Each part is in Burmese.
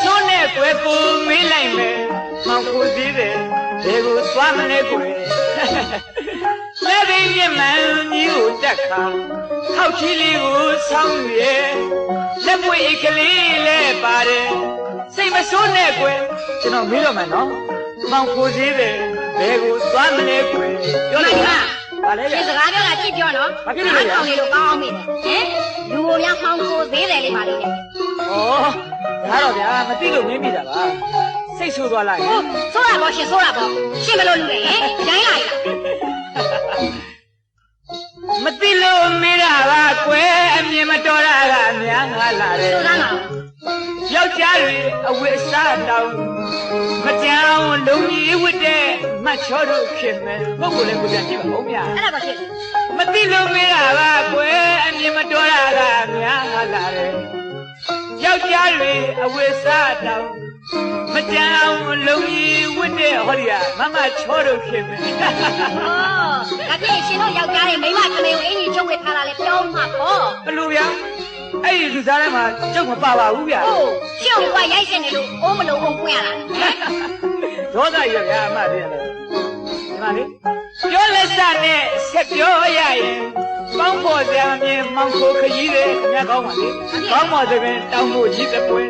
ဆိုးနဲ့ကွယ်ကိုမင်းလိုက်မယ်မောင်ကိုသေးတယ်ဒီကိုသွားမလဲကွယ်လက်သိမြင့်မှန်ကြီးကိုတက်ခါခောက်ချီလေးကိုဆောင်းရဲလက်ပွေအိတ်ကလေးလဲပါတယ်စိတ်မဆိုးနဲ့ကွယ်ကျွန်တော်မေးတော့မယ်နော်မောင်ကိုသေးတယ်ဒီကိုသွားမလဲကွယ်ပြောလိုက်ပါဘာလဲဒီစကားပြောတာကြည့်ပြောနော်ဘာဖြစ်လို့လဲအောင်နေလို့ကောင်းအောင်မေးတယ်ဟင်လူကိုများမောင်ကိုသေးတယ်လေးပါလိမ့်မယ်ဩဒါတော့ဗျာမသိလို့မင်းမိတာပါစိတ်ဆိုးသွားလိုက်ဟုတ်ဆိုးတာပေါ့ရှင်ဆိုးတာပေါ့ရှင်မလို့လူတယ်ဟင်ရိုင်းလိုက်မသိလို့မေးတာပါကွယ်အမြင်မတော်တာကအများငါလာတယ်ဆိုးတာလားယောက်ျားတွေအဝတ်အစားတောင်းမကြောင်လုံကြီးဝတ်တဲ့မတ်ချောတို့ခင်မယ်ပုဂ္ဂိုလ်လည်းကိုပြန်ကြည့်ပါဦးဗျာအဲ့ဒါပါဖြစ်မသိလို့မေးတာပါကွယ်အမြင်မတော်တာကအများငါလာတယ်ယောက်ျားတွေအဝတ်အစားတောင်းမကြောင်လုံကြီးဝတ်တဲ့ဟောဒီကမမချောတို့ခင်မယ်ဟောဒါဖြင့်ရှင်တို့ယောက်ျားတွေမိန်းမခမေကိုအင်ကြီးချုပ်ဝတ်ထားတာလေပြောင်းမှာပေါ့ဘလို့ဗျာအဲ့ဒီလူစားထဲမှာကျုပ်မပါပါဘူးဗျာဟုတ်ရှင်းကရိုက်စင်နေလို့အိုးမလို့ဟုတ်ပွင့်ရတာဒေါသရဗျာအမတည်းလည်းဒီမှာလေပြောလက်စနဲ့ဆက်ပြောရရင်ကောင်းဖို့စရာမြင်မောင်ခိုခကြီးတယ်ခင်ဗျာကောင်းပါလေကောင်းပါသဖြင့်တောင်းဖို့ကြီးတဲ့ပွဲ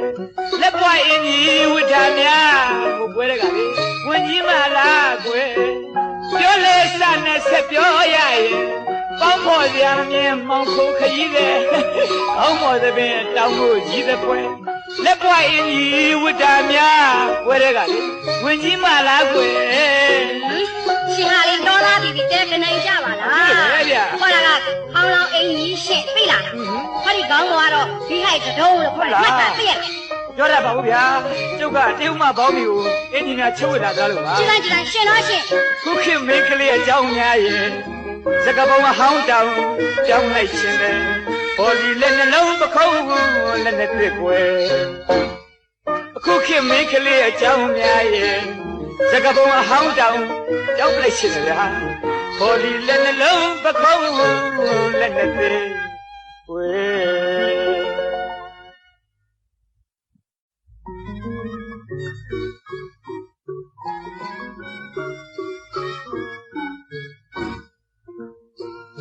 လက်ပွားအင်းကြီးဝိထာများကိုပွဲတဲ့ကလေဝင်ကြီးမလားကွယ်ပြောလက်စနဲ့ဆက်ပြောရရင်ကောင်းဖို့စရာမြင်မောင်ခိုခကြီးတယ်ကောင်းပါသဖြင့်တောင်းဖို့ကြီးတဲ့ပွဲလက်ပွားအင်းကြီးဝိထာများပွဲတဲ့ကလေဝင်ကြီးမလားကွယ်ရှင်ဟာလေးတော်လာပြီတဲကနေကြပါလားခေါ်တာကဟောင်းလောင်းအင်းကြီးရှင့်သိလားဟောဒီကောင်းကတော့ဒီဟိုက်တုံးလို့ခေါ်တာမှတ်တာသိရတယ်ပြောရပါဘူးဗျာကျုပ်ကတေးဥမဘောင်းမီကိုအင်းကြီးများချုပ်ဝတ်လာကြလို့ပါကြည်လိုက်ရှင်တော့ရှင်ခုခေတ်မင်းကလေးအကြောင်းများရင်စကပုံဟောင်းတောင်ကြောင်းလိုက်ရှင်တယ်ဟောဒီလက်နှလုံးပခုံးလက်နဲ့တွေ့ွယ်အခုခေတ်မင်းကလေးအကြောင်းများရင်စကပုံအဟောင်းတောင်ကြောက်လိုက်ရှင်ဗျာဟောဒီလက်နှလုံးပခုံးလက်နဲ့သေးဝေ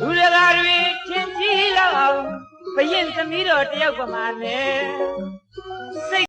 လူရကားတွေချင်းကြည့်လောက်အောင်ဘရင်သမီးတော်တယောက်ပမာနဲ့